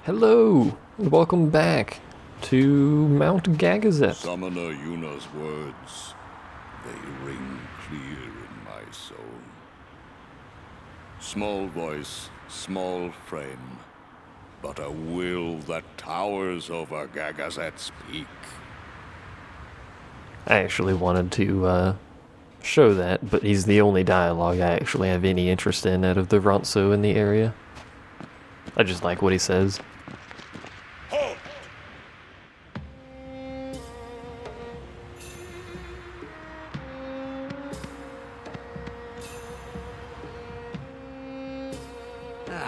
Hello, and welcome back to Mount Gagazet. Summoner Yuna's words, they ring clear in my soul. Small voice, small frame, but a will that towers over Gagazet's peak. I actually wanted to show that, but he's the only dialogue I actually have any interest in out of the Ronso in the area. I just like what he says. Halt!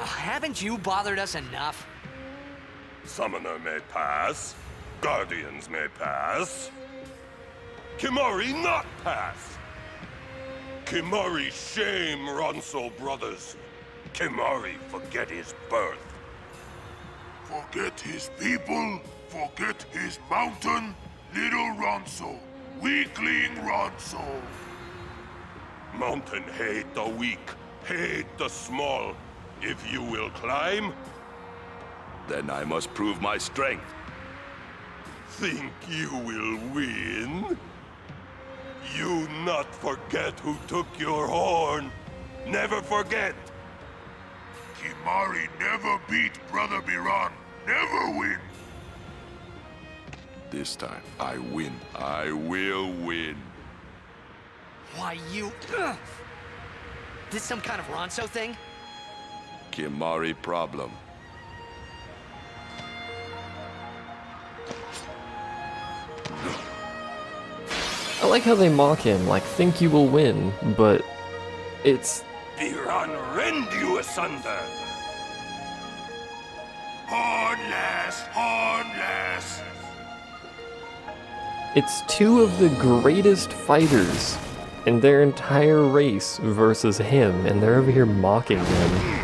Haven't you bothered us enough? Summoner may pass. Guardians may pass. Kimari not pass. Kimari shame Ronso brothers. Kimari forget his birth. Forget his people. Forget his mountain. Little Ronso. Weakling Ronso. Mountain hate the weak. Hate the small. If you will climb, Then I must prove my strength. think you will win? You not forget who took your horn. Never forget. Kimari never beat Brother Biran. Never win. This time, I win. I will win. Why, you... This some kind of Ronso thing? Kimari problem. I like how they mock him, like, think you will win, but it's... Biran rend you asunder. Hornless, hornless. It's two of the greatest fighters in their entire race versus him, and they're over here mocking him.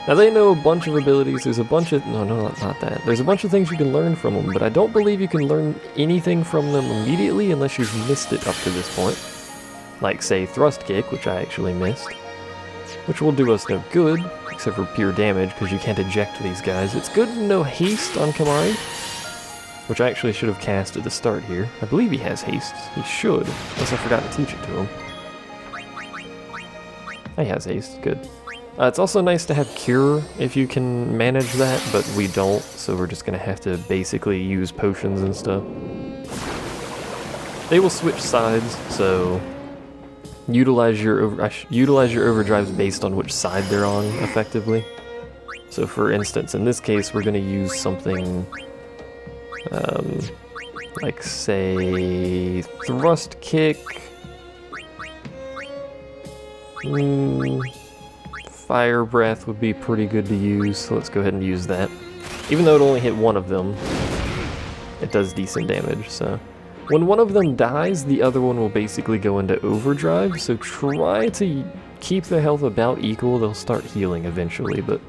Now they know a bunch of abilities, there's a bunch of... No, not that. There's a bunch of things you can learn from them, but I don't believe you can learn anything from them immediately unless you've missed it up to this point. Like, say, Thrust Kick, which I actually missed. Which will do us no good, except for pure damage, because you can't eject these guys. It's good to know Haste on Kimari, which I actually should have cast at the start here. I believe he has Haste. He should, unless I forgot to teach it to him. He has Haste, good. It's also nice to have Cure if you can manage that, but we don't, so we're just gonna have to basically use potions and stuff. They will switch sides, so utilize your overdrives based on which side they're on, effectively. So for instance, in this case, we're gonna use something like, say, Thrust Kick. Fire Breath would be pretty good to use, so let's go ahead and use that. Even though it only hit one of them, it does decent damage, so... When one of them dies, the other one will basically go into overdrive, so try to keep their health about equal. They'll start healing eventually, but...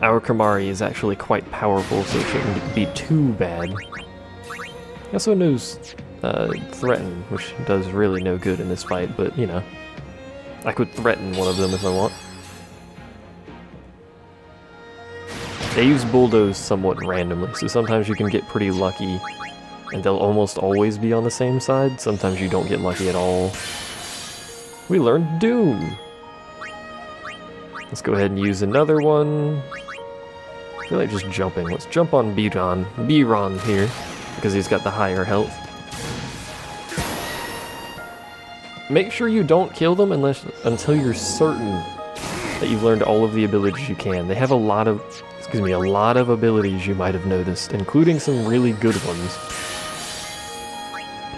Our Kimari is actually quite powerful, so it shouldn't be too bad. He also knows Threaten, which does really no good in this fight, but, you know. I could threaten one of them if I want. They use Bulldoze somewhat randomly, so sometimes you can get pretty lucky, and they'll almost always be on the same side. Sometimes you don't get lucky at all. We learned Doom! Let's go ahead and use another one. I feel like just jumping. Let's jump on Biran here, because he's got the higher health. Make sure you don't kill them until you're certain that you've learned all of the abilities you can. They have a lot of abilities you might have noticed, including some really good ones.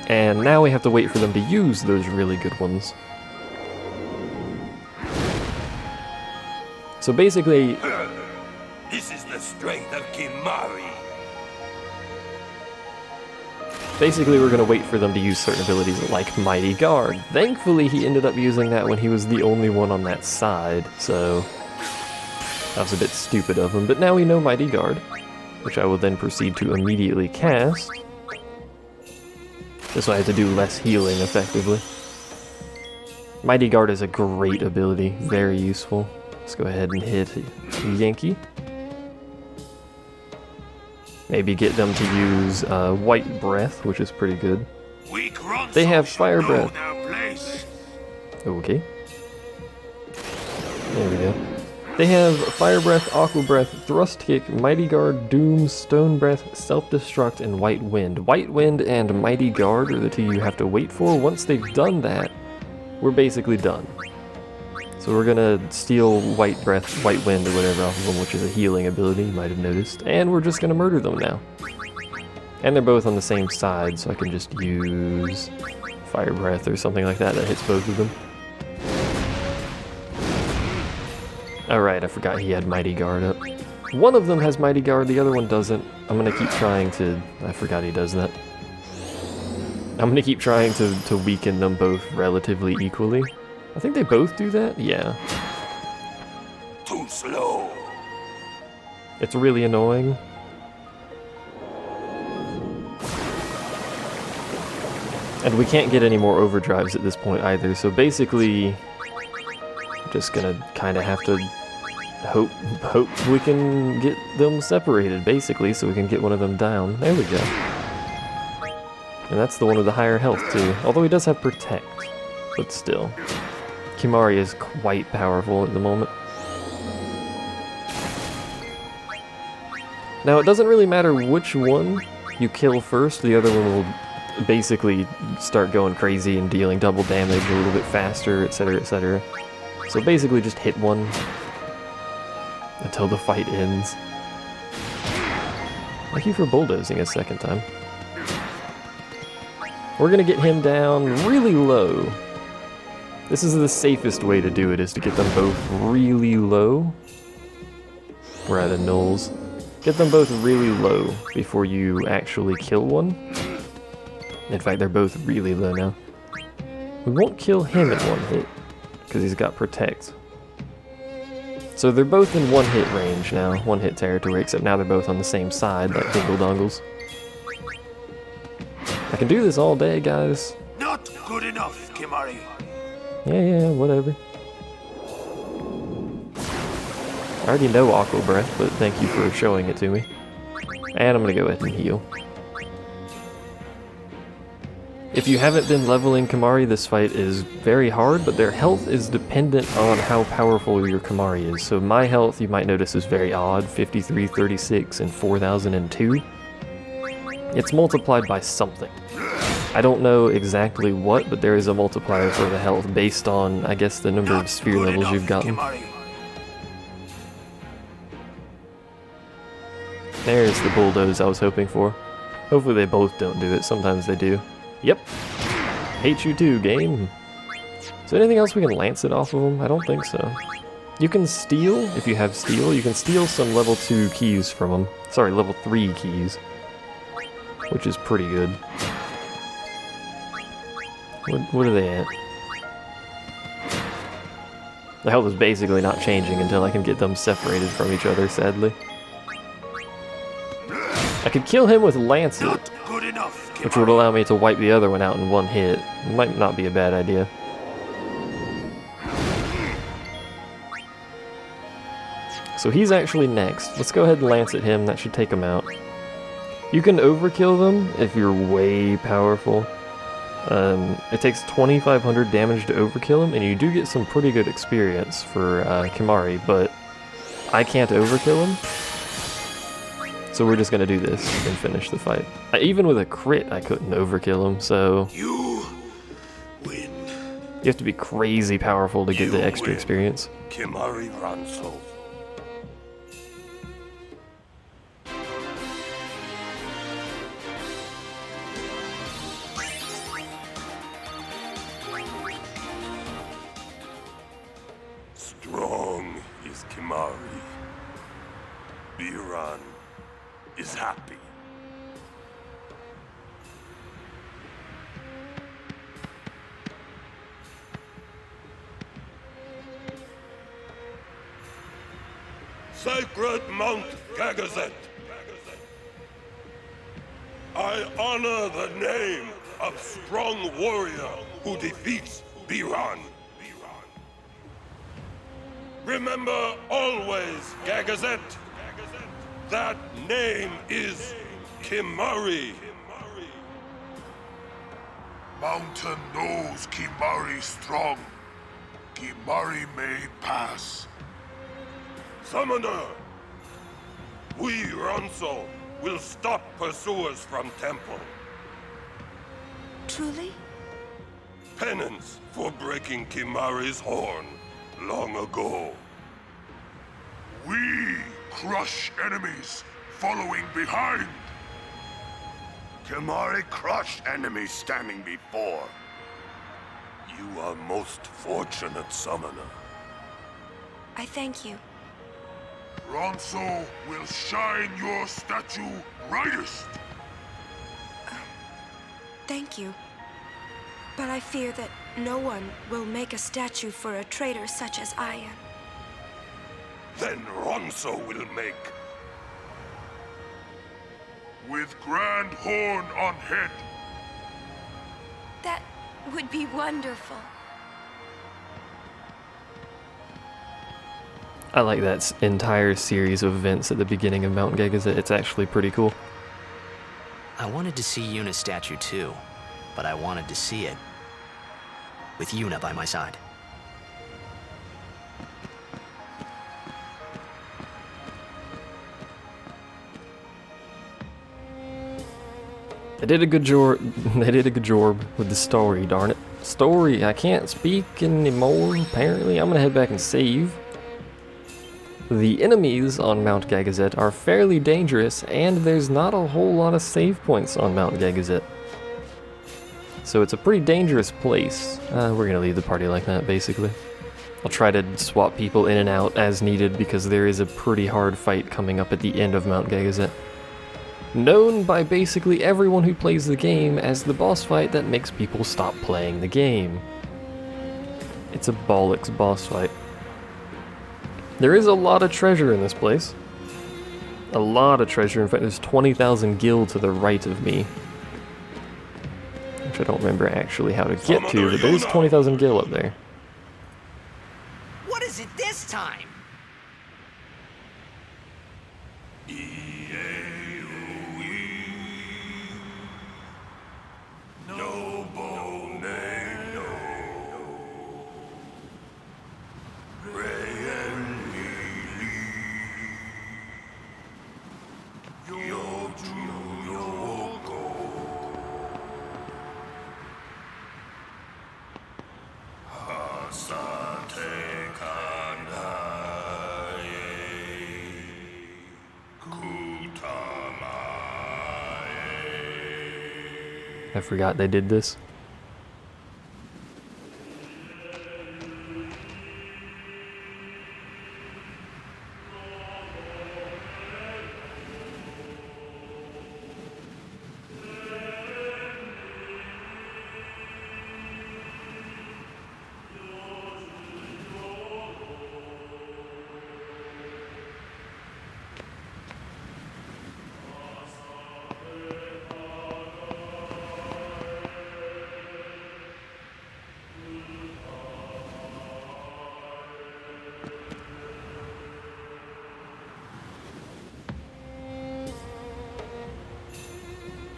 And now we have to wait for them to use those really good ones. So basically... This is the strength of Kimari. Basically, we're going to wait for them to use certain abilities like Mighty Guard. Thankfully, he ended up using that when he was the only one on that side, so that was a bit stupid of him. But now we know Mighty Guard, which I will then proceed to immediately cast. This way I have to do less healing, effectively. Mighty Guard is a great ability, very useful. Let's go ahead and hit Yenke. Maybe get them to use White Breath, which is pretty good. They have Fire Breath. Okay. There we go. They have Fire Breath, Aqua Breath, Thrust Kick, Mighty Guard, Doom, Stone Breath, Self-Destruct, and White Wind. White Wind and Mighty Guard are the two you have to wait for. Once they've done that, we're basically done. So we're gonna steal White Breath, White Wind, or whatever off of them, which is a healing ability, you might have noticed. And we're just gonna murder them now. And they're both on the same side, so I can just use Fire Breath or something like that hits both of them. Alright, I forgot he had Mighty Guard up. One of them has Mighty Guard, the other one doesn't. I'm gonna keep trying to... I forgot he does that. I'm gonna keep trying to weaken them both relatively equally. I think they both do that? Yeah. Too slow. It's really annoying. And we can't get any more overdrives at this point either, so basically... just gonna kind of have to hope we can get them separated, basically, so we can get one of them down. There we go. And that's the one with the higher health, too. Although he does have Protect, but still. Kimahri is quite powerful at the moment. Now, it doesn't really matter which one you kill first, the other one will basically start going crazy and dealing double damage a little bit faster, etc., etc. So basically just hit one until the fight ends. Thank you for bulldozing a second time. We're gonna get him down really low. This is the safest way to do it, is to get them both really low. We're at a nulls. Get them both really low before you actually kill one. In fact, they're both really low now. We won't kill him in one hit, because he's got Protect. So they're both in one hit range now, one hit territory, except now they're both on the same side, like dingle dongles. I can do this all day, guys. Not good enough, Kimahri. Yeah, whatever. I already know Aqua Breath, but thank you for showing it to me. And I'm gonna go ahead and heal. If you haven't been leveling Kimahri, this fight is very hard, but their health is dependent on how powerful your Kimahri is. So my health, you might notice, is very odd, 53, 36, and 4002. It's multiplied by something. I don't know exactly what, but there is a multiplier for the health based on, I guess, the number of sphere levels you've gotten. There's the bulldoze I was hoping for. Hopefully they both don't do it, sometimes they do. Yep. Hate you too, game. Is there anything else we can lance it off of them? I don't think so. You can steal, if you have steal, you can steal some level 2 keys from them. Sorry, level 3 keys. Which is pretty good. What are they at? The health is basically not changing until I can get them separated from each other, sadly. I could kill him with Lancet, which would allow me to wipe the other one out in one hit. Might not be a bad idea. So he's actually next. Let's go ahead and Lancet him, that should take him out. You can overkill them if you're way powerful. It takes 2500 damage to overkill him, and you do get some pretty good experience for Kimahri, but I can't overkill him. So we're just gonna do this and finish the fight. Even with a crit, I couldn't overkill him, so... You win. You have to be crazy powerful to get the extra experience. Kimahri Ranso. Strong is Kimahri. Biran is happy. Sacred Mount Gagazet. I honor the name of strong warrior who defeats Biran. Remember always, Gagazet. That name is Kimari. Mountain knows Kimari strong. Kimari may pass. Summoner, we Ronso will stop pursuers from temple. Truly? Penance for breaking Kimari's horn long ago. We crush enemies following behind. Kimari crushed enemies standing before. You are most fortunate, Summoner. I thank you. Ronso will shine your statue brightest. Thank you. But I fear that no one will make a statue for a traitor such as I am. Then Ronso will make. With grand horn on head. That would be wonderful. I like that entire series of events at the beginning of Mount Gagazet. It's actually pretty cool. I wanted to see Yuna's statue too, but I wanted to see it with Yuna by my side. They did a good job. They did a good job with the story. Darn it, story. I can't speak anymore. Apparently, I'm gonna head back and save. The enemies on Mount Gagazet are fairly dangerous, and there's not a whole lot of save points on Mount Gagazet. So it's a pretty dangerous place. We're gonna leave the party like that, basically. I'll try to swap people in and out as needed because there is a pretty hard fight coming up at the end of Mount Gagazet. Known by basically everyone who plays the game as the boss fight that makes people stop playing the game. It's a bollocks boss fight. There is a lot of treasure in this place. A lot of treasure. In fact, there's 20,000 gil to the right of me. Which I don't remember actually how to get to, but there's 20,000 gil up there. What is it this time? I forgot they did this.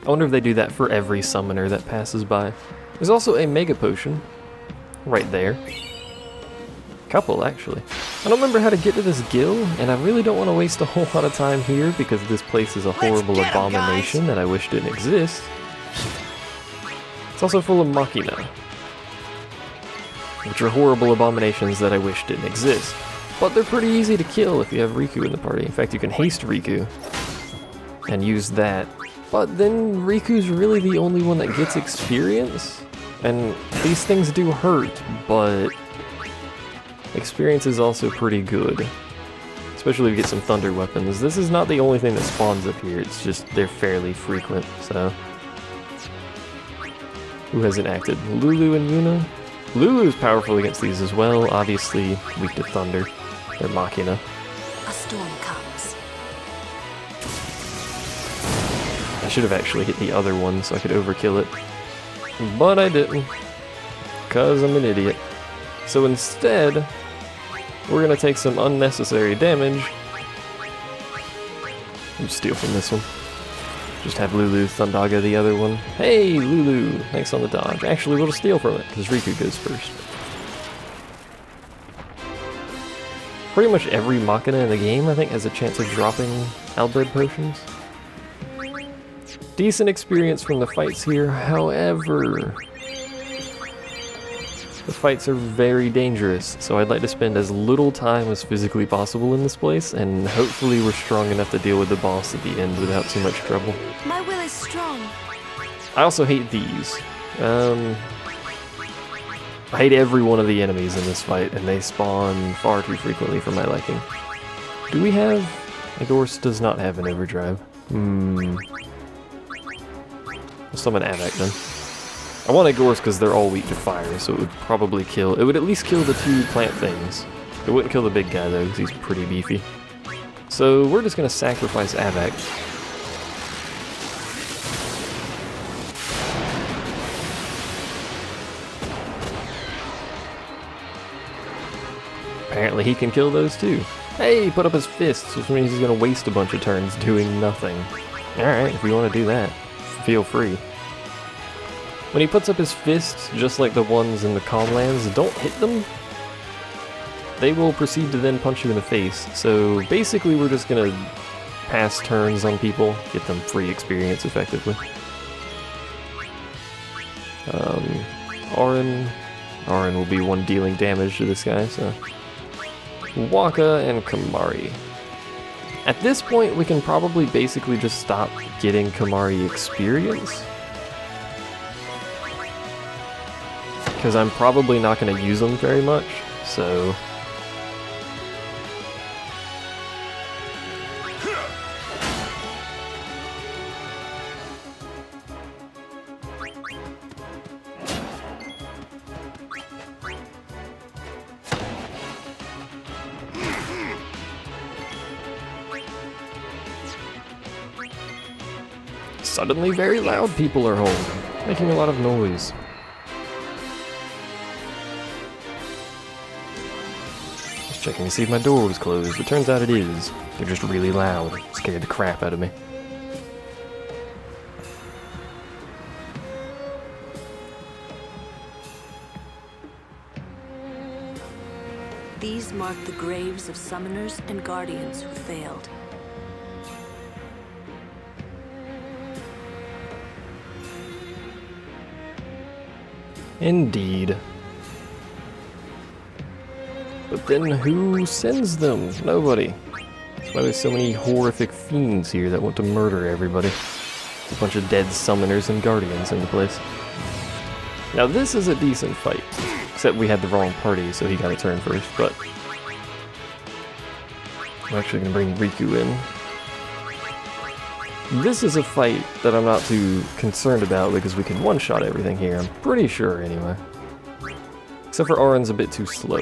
I wonder if they do that for every summoner that passes by. There's also a Mega Potion. Right there. Couple, actually. I don't remember how to get to this guild, and I really don't want to waste a whole lot of time here because this place is a horrible abomination that I wish didn't exist. It's also full of Machina, which are horrible abominations that I wish didn't exist. But they're pretty easy to kill if you have Riku in the party. In fact, you can haste Riku and use that. But then Riku's really the only one that gets experience. And these things do hurt, but experience is also pretty good. Especially if you get some thunder weapons. This is not the only thing that spawns up here, it's just they're fairly frequent, so. Who hasn't acted? Lulu and Yuna? Lulu's powerful against these as well, obviously weak to thunder. They're Machina. A storm comes. I should have actually hit the other one so I could overkill it. But I didn't. Because I'm an idiot. So instead, we're gonna take some unnecessary damage. We'll steal from this one. Just have Lulu Thundaga the other one. Hey, Lulu! Thanks on the dodge. Actually, we'll just steal from it, because Riku goes first. Pretty much every Machina in the game, I think, has a chance of dropping Albred potions. Decent experience from the fights here, however, the fights are very dangerous, so I'd like to spend as little time as physically possible in this place, and hopefully we're strong enough to deal with the boss at the end without too much trouble. My will is strong. I also hate these. I hate every one of the enemies in this fight, and they spawn far too frequently for my liking. Do we have... Agorst does not have an overdrive. We'll summon Avak then. I want Agorst because they're all weak to fire, so it would probably kill... It would at least kill the two plant things. It wouldn't kill the big guy though, because he's pretty beefy. So we're just going to sacrifice Avak. Apparently he can kill those too. Hey, he put up his fists, which means he's going to waste a bunch of turns doing nothing. Alright, if you want to do that, feel free. When he puts up his fists, just like the ones in the Calm Lands, don't hit them. They will proceed to then punch you in the face. So basically we're just going to pass turns on people, get them free experience effectively. Auron will be one dealing damage to this guy, so... Waka and Kamari. At this point, we can probably basically just stop getting Kamari experience. Because I'm probably not going to use them very much, so... Suddenly very loud people are home, making a lot of noise. Just checking to see if my door was closed. It turns out it is. They're just really loud. It scared the crap out of me. These mark the graves of summoners and guardians who failed. Indeed. But then who sends them? Nobody. That's why there's so many horrific fiends here that want to murder everybody. A bunch of dead summoners and guardians in the place. Now this is a decent fight. Except we had the wrong party, so he got a turn first, but... I'm actually going to bring Riku in. This is a fight that I'm not too concerned about because we can one-shot everything here, I'm pretty sure anyway. Except for Auron's a bit too slow.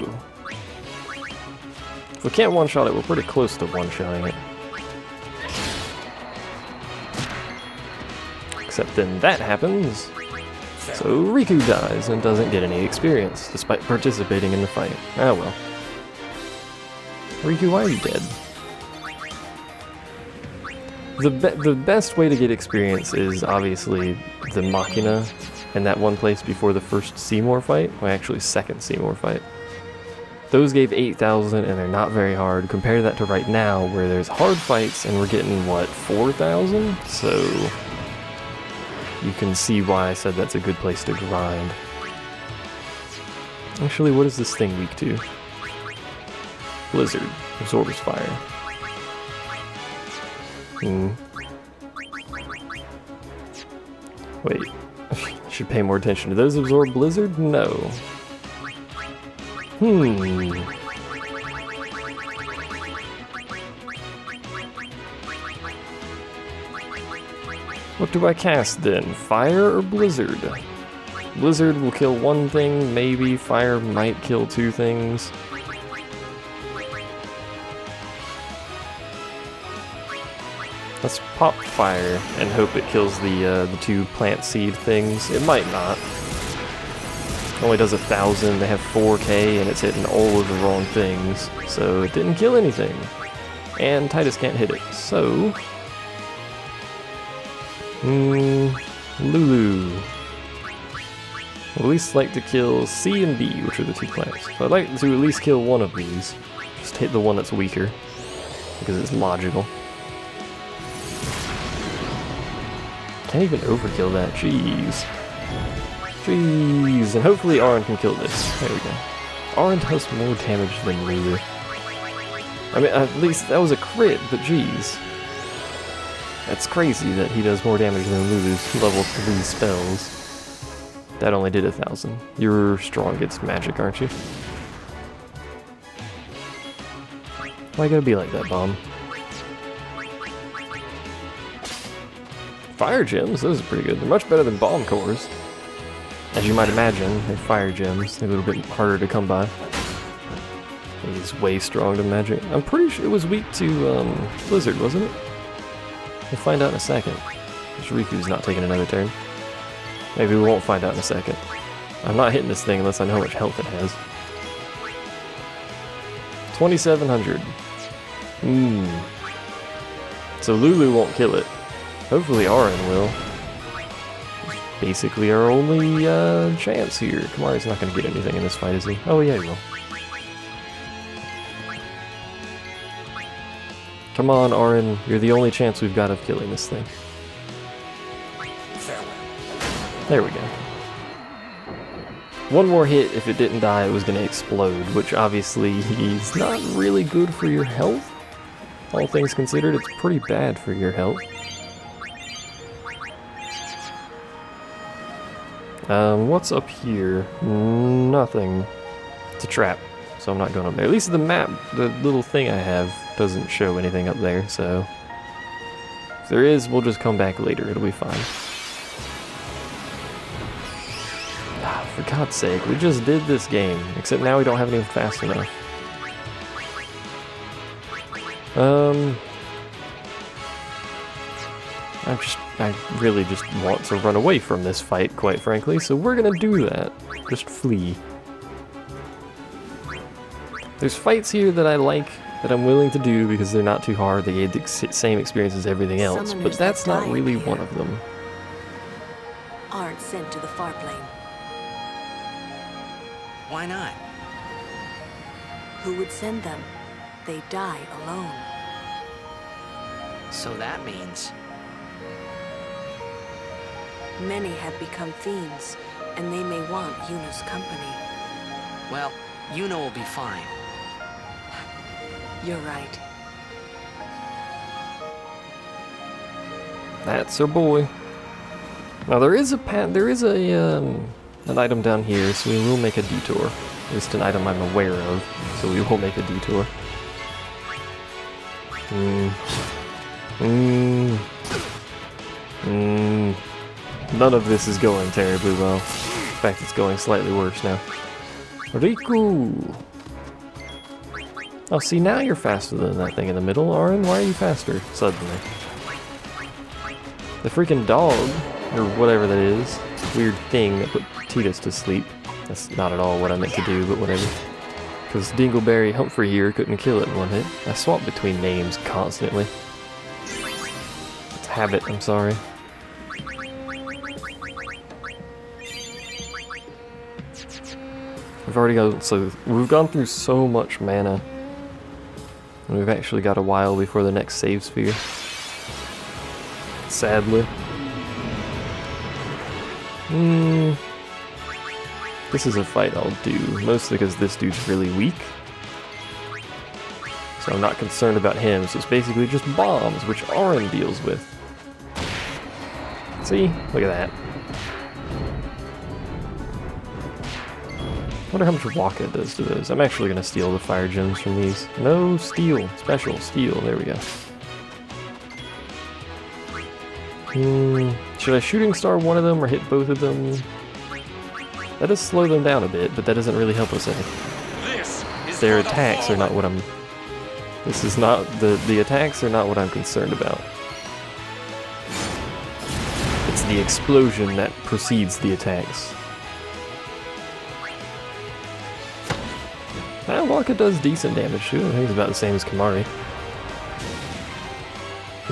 If we can't one-shot it, we're pretty close to one-shotting it. Except then that happens, so Riku dies and doesn't get any experience, despite participating in the fight. Ah well. Riku, why are you dead? The best way to get experience is obviously the Machina and that one place before the first Seymour fight, well actually second Seymour fight. Those gave 8,000 and they're not very hard. Compare that to right now where there's hard fights and we're getting what, 4,000? So you can see why I said that's a good place to grind. Actually, what is this thing weak to? Blizzard, absorbs fire. Wait, I should pay more attention. Do those absorb Blizzard? No. What do I cast then? Fire or Blizzard? Blizzard will kill one thing, maybe. Fire might kill two things. Let's pop fire and hope it kills the two plant seed things. It might not. Only does 1,000, they have 4K, and it's hitting all of the wrong things, so it didn't kill anything. And Titus can't hit it, so... Lulu. I'd at least like to kill C and B, which are the 2 planets. So I'd like to at least kill one of these. Just hit the one that's weaker, because it's logical. Can't even overkill that, jeez. Jeez, and hopefully Arin can kill this. There we go. Arin does more damage than Lulu. I mean, at least that was a crit, but jeez. That's crazy that he does more damage than Lulu's level 3 spells. That only did 1,000. You're strong against magic, aren't you? Why you gotta be like that, Bomb? Fire gems, those are pretty good. They're much better than bomb cores. As you might imagine, they're fire gems. They're a little bit harder to come by. He's way strong to magic. I'm pretty sure it was weak to Blizzard, wasn't it? We'll find out in a second. Riku's not taking another turn. Maybe we won't find out in a second. I'm not hitting this thing unless I know how much health it has. 2,700. So Lulu won't kill it. Hopefully Arin will. Basically our only chance here. Kamari's not going to get anything in this fight, is he? Oh yeah, he will. Come on, Arin. You're the only chance we've got of killing this thing. There we go. One more hit, if it didn't die, it was going to explode, which obviously is not really good for your health. All things considered, it's pretty bad for your health. What's up here? Nothing. It's a trap, so I'm not going up there. At least the map, the little thing I have, doesn't show anything up there, so... If there is, we'll just come back later, it'll be fine. Ah, for God's sake, we just did this game, except now we don't have anything fast enough. I really just want to run away from this fight, quite frankly, so we're gonna do that. Just flee. There's fights here that I like, that I'm willing to do because they're not too hard, they gave the same experience as everything else, but that's not really one of them. Aren't sent to the far plane. Why not? Who would send them? They die alone. So that means... Many have become fiends, and they may want Yuna's company. Well, Yuna will be fine. You're right. That's her boy. Now there is an item down here, so we will make a detour. At least an item I'm aware of, so we will make a detour. None of this is going terribly well. In fact, it's going slightly worse now. Riku! Oh, see, now you're faster than that thing in the middle, Arin. Why are you faster, suddenly? The freaking dog, or whatever that is, weird thing that put Titus to sleep. That's not at all what I meant to do, but whatever. Because Dingleberry Humphrey here couldn't kill it in one hit. I swap between names constantly. It's habit, I'm sorry. We've gone through so much mana. And we've actually got a while before the next save sphere. Sadly. This is a fight I'll do, mostly because this dude's really weak. So I'm not concerned about him, so it's basically just bombs, which Arin deals with. See? Look at that. I wonder how much Waka does to those. I'm actually going to steal the fire gems from these. No, steal. Special, steal. There we go. Should I shooting star one of them or hit both of them? That does slow them down a bit, but that doesn't really help us any. Their attacks are not what I'm... This is not... The attacks are not what I'm concerned about. It's the explosion that precedes the attacks. Wakka does decent damage too. I think it's about the same as Kimahri.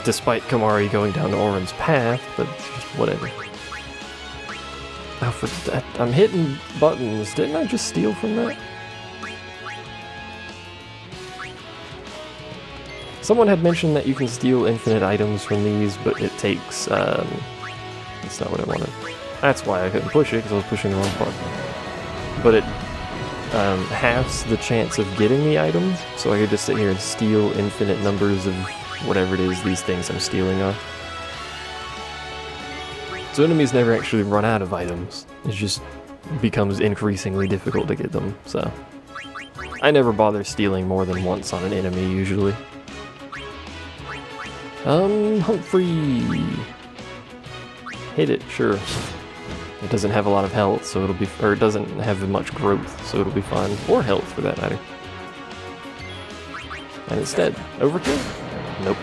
Despite Kimahri going down to Auron's path, but just whatever. Oh, for that, I'm hitting buttons. Didn't I just steal from that? Someone had mentioned that you can steal infinite items from these, but it takes, that's not what I wanted. That's why I couldn't push it, because I was pushing the wrong part. But it halves the chance of getting the item, so I could just sit here and steal infinite numbers of whatever it is these things I'm stealing are. So enemies never actually run out of items, it just becomes increasingly difficult to get them, so. I never bother stealing more than once on an enemy, usually. Humphrey! Hit it, sure. It doesn't have a lot of health, so it'll be, or it doesn't have much growth, so it'll be fine. Or health, for that matter. And instead, overkill? Nope.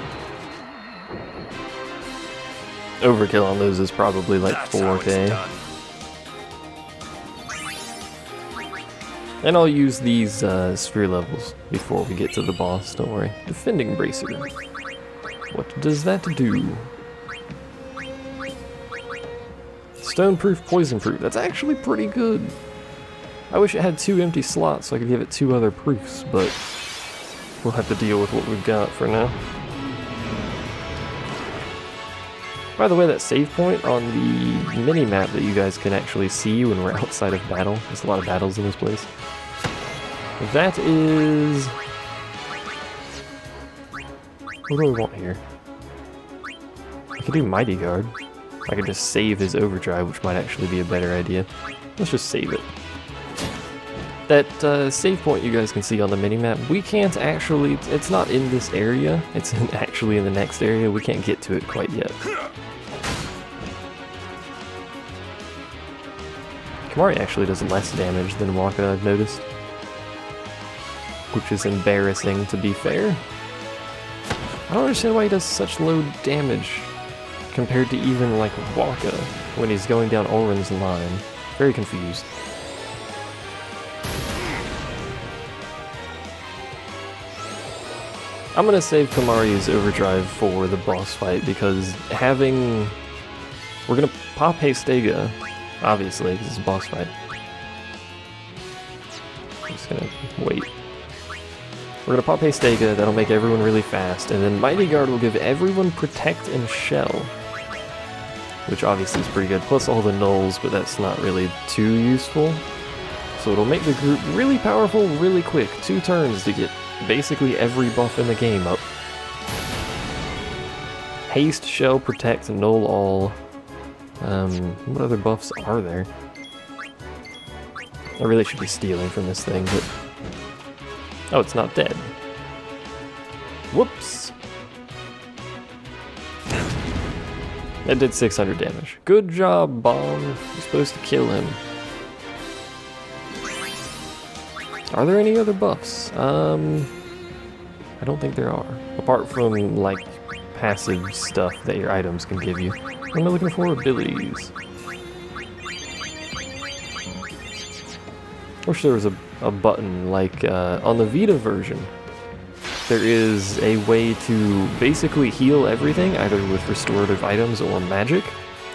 Overkill on those is probably like 4k. And I'll use these sphere levels before we get to the boss, don't worry. Defending Bracer. What does that do? Stone-proof, poison-proof. That's actually pretty good. I wish it had 2 empty slots so I could give it 2 other proofs, but we'll have to deal with what we've got for now. By the way, that save point on the mini-map that you guys can actually see when we're outside of battle. There's a lot of battles in this place. That is... what do I want here? I could do Mighty Guard. I could just save his overdrive, which might actually be a better idea. Let's just save it. That save point you guys can see on the minimap, we can't actually... it's not in this area. It's actually in the next area. We can't get to it quite yet. Kimahri actually does less damage than Wakka, I've noticed. Which is embarrassing, to be fair. I don't understand why he does such low damage compared to even, like, Wakka when he's going down Auron's line. Very confused. I'm gonna save Kimahri's overdrive for the boss fight because having... we're gonna pop Hastega, obviously, because it's a boss fight. I'm just gonna wait. We're gonna pop Hastega, that'll make everyone really fast, and then Mighty Guard will give everyone Protect and Shell. Which obviously is pretty good, plus all the nulls, but that's not really too useful. So it'll make the group really powerful really quick. 2 turns to get basically every buff in the game up. Haste, Shell, Protect, Null all. What other buffs are there? I really should be stealing from this thing, but... oh, it's not dead. Whoops! That did 600 damage. Good job, Bomb. You're supposed to kill him. Are there any other buffs? I don't think there are. Apart from, like, passive stuff that your items can give you. What am I looking for? Abilities. Wish there was a button, like, on the Vita version. There is a way to basically heal everything, either with restorative items or magic,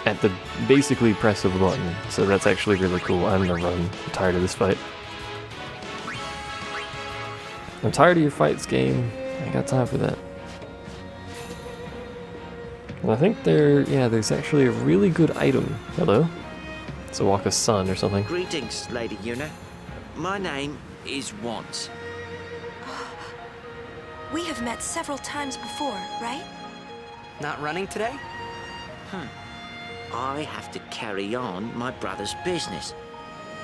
at the basically press of a button. So that's actually really cool. I'm gonna run. I'm tired of this fight. I'm tired of your fights, game. I ain't got time for that. And I think there's actually a really good item. Hello? It's a Wakka's son or something. Greetings, Lady Yuna. My name is Want. We have met several times before, right? Not running today? I have to carry on my brother's business.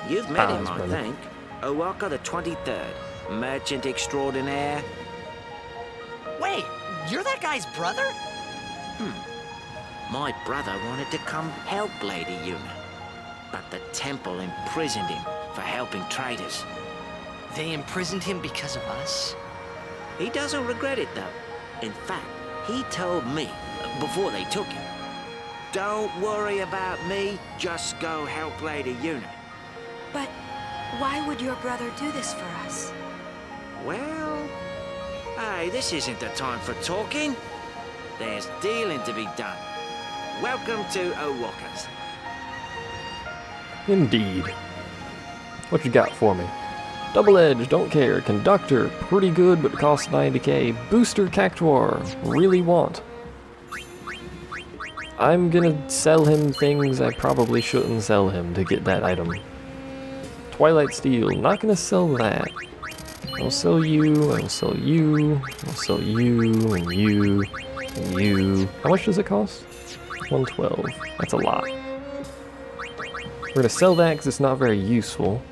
You've met him, I think. Wakka the 23rd, merchant extraordinaire. Wait, you're that guy's brother? My brother wanted to come help Lady Yuna, but the temple imprisoned him for helping traitors. They imprisoned him because of us? He doesn't regret it, though. In fact, he told me, before they took him, "Don't worry about me, just go help Lady Yuna." But why would your brother do this for us? Well, hey, this isn't the time for talking. There's dealing to be done. Welcome to O'Walker's. Indeed. What you got for me? Double Edge, don't care. Conductor, pretty good but costs 90k. Booster Cactuar, really want. I'm gonna sell him things I probably shouldn't sell him to get that item. Twilight Steel, not gonna sell that. I'll sell you, I'll sell you, I'll sell you, and you, and you. How much does it cost? 112. That's a lot. We're gonna sell that because it's not very useful.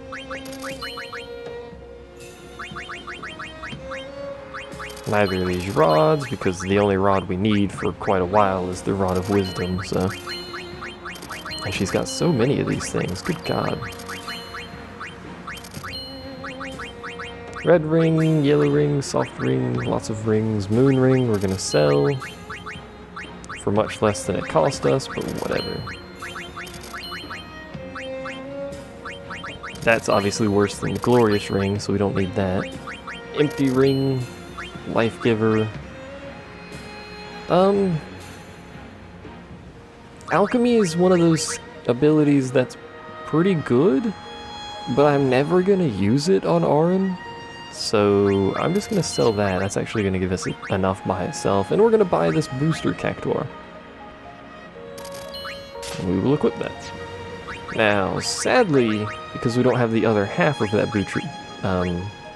Neither of these rods, because the only rod we need for quite a while is the Rod of Wisdom, so... And she's got so many of these things, good god. Red ring, yellow ring, soft ring, lots of rings, moon ring we're gonna sell. For much less than it cost us, but whatever. That's obviously worse than the glorious ring, so we don't need that. Empty ring. Life Giver. Alchemy is one of those abilities that's pretty good, but I'm never gonna use it on Auron, so I'm just gonna sell that. That's actually gonna give us enough by itself, and we're gonna buy this booster Cactuar. And we will equip that. Now, sadly, because we don't have the other half of that booster,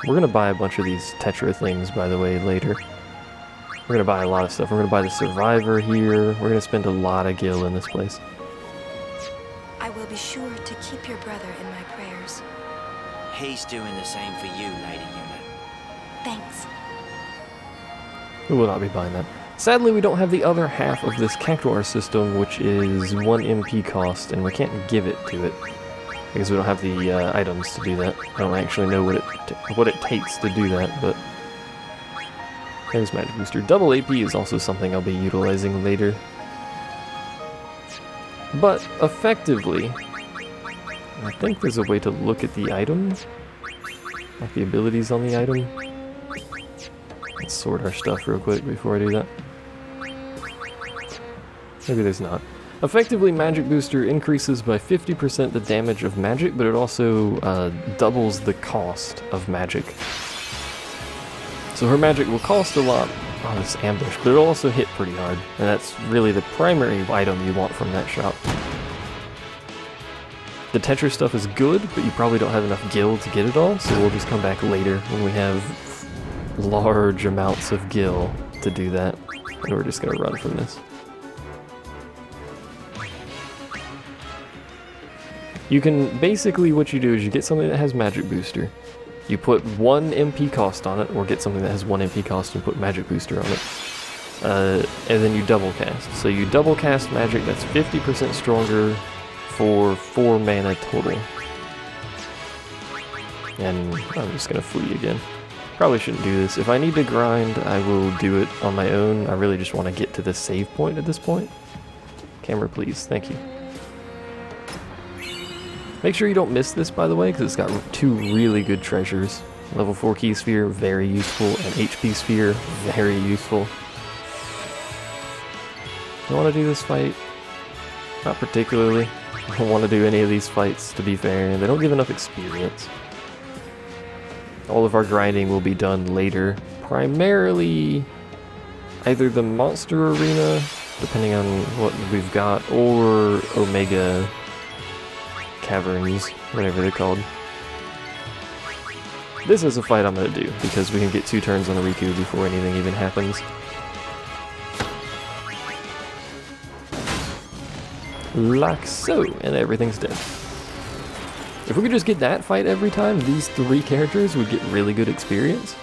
we're gonna buy a bunch of these Tetra things, by the way, later. We're gonna buy a lot of stuff. We're gonna buy the Survivor here. We're gonna spend a lot of gil in this place. I will be sure to keep your brother in my prayers. He's doing the same for you, Lady Una. Thanks. We will not be buying that. Sadly, we don't have the other half of this Cactuar system, which is 1 MP cost, and we can't give it to it. Because we don't have the items to do that. I don't actually know what it takes to do that, but... There's Magic Booster. Double AP is also something I'll be utilizing later. But, effectively, I think there's a way to look at the item. Like the abilities on the item. Let's sort our stuff real quick before I do that. Maybe there's not. Effectively, Magic Booster increases by 50% the damage of magic, but it also doubles the cost of magic. So her magic will cost a lot on this ambush, but it'll also hit pretty hard, and that's really the primary item you want from that shop. The Tetra stuff is good, but you probably don't have enough gil to get it all, so we'll just come back later when we have large amounts of gil to do that, and we're just gonna run from this. You can, basically what you do is you get something that has Magic Booster. You put 1 MP cost on it, or get something that has 1 MP cost and put Magic Booster on it. And then you double cast. So you double cast magic that's 50% stronger for 4 mana total. And I'm just gonna flee again. Probably shouldn't do this. If I need to grind, I will do it on my own. I really just want to get to the save point at this point. Camera, please. Thank you. Make sure you don't miss this, by the way, because it's got 2 really good treasures. Level 4 Key Sphere, very useful, and HP Sphere, very useful. Do I want to do this fight? Not particularly. I don't want to do any of these fights, to be fair. They don't give enough experience. All of our grinding will be done later. Primarily, either the Monster Arena, depending on what we've got, or Omega Caverns, whatever they're called. This is a fight I'm going to do, because we can get 2 turns on the Riku before anything even happens. Like so, and everything's dead. If we could just get that fight every time, these 3 characters would get really good experience.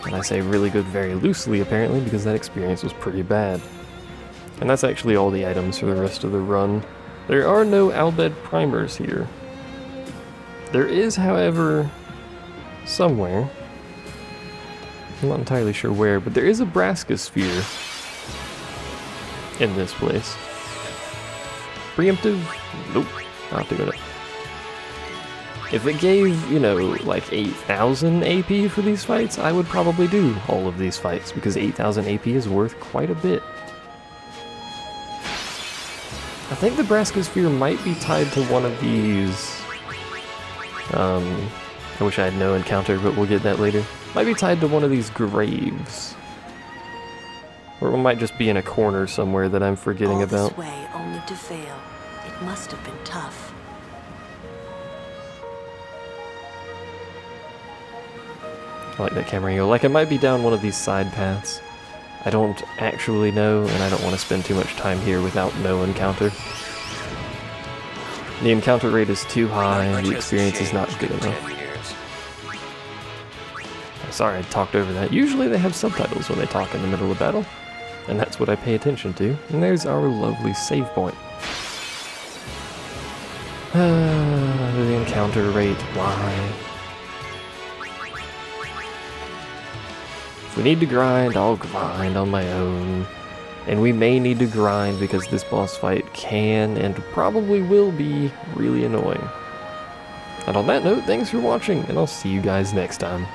And I say really good very loosely, apparently, because that experience was pretty bad. And that's actually all the items for the rest of the run. There are no Albed primers here. There is, however, somewhere. I'm not entirely sure where, but there is a Braska Sphere in this place. Preemptive? Nope. I'll have to go to... If it gave, you know, like 8,000 AP for these fights, I would probably do all of these fights, because 8,000 AP is worth quite a bit. I think the Braskosphere might be tied to one of these. I wish I had no encounter, but we'll get that later. Might be tied to one of these graves. Or it might just be in a corner somewhere that I'm forgetting All about. this way only to fail. It must have been tough. I like that camera angle. Like, it might be down one of these side paths. I don't actually know, and I don't want to spend too much time here without no encounter. The encounter rate is too high, the experience is not good enough. Sorry, I talked over that. Usually they have subtitles when they talk in the middle of battle, and that's what I pay attention to. And there's our lovely save point. The encounter rate, why? If we need to grind, I'll grind on my own. And we may need to grind because this boss fight can and probably will be really annoying. And on that note, thanks for watching, and I'll see you guys next time.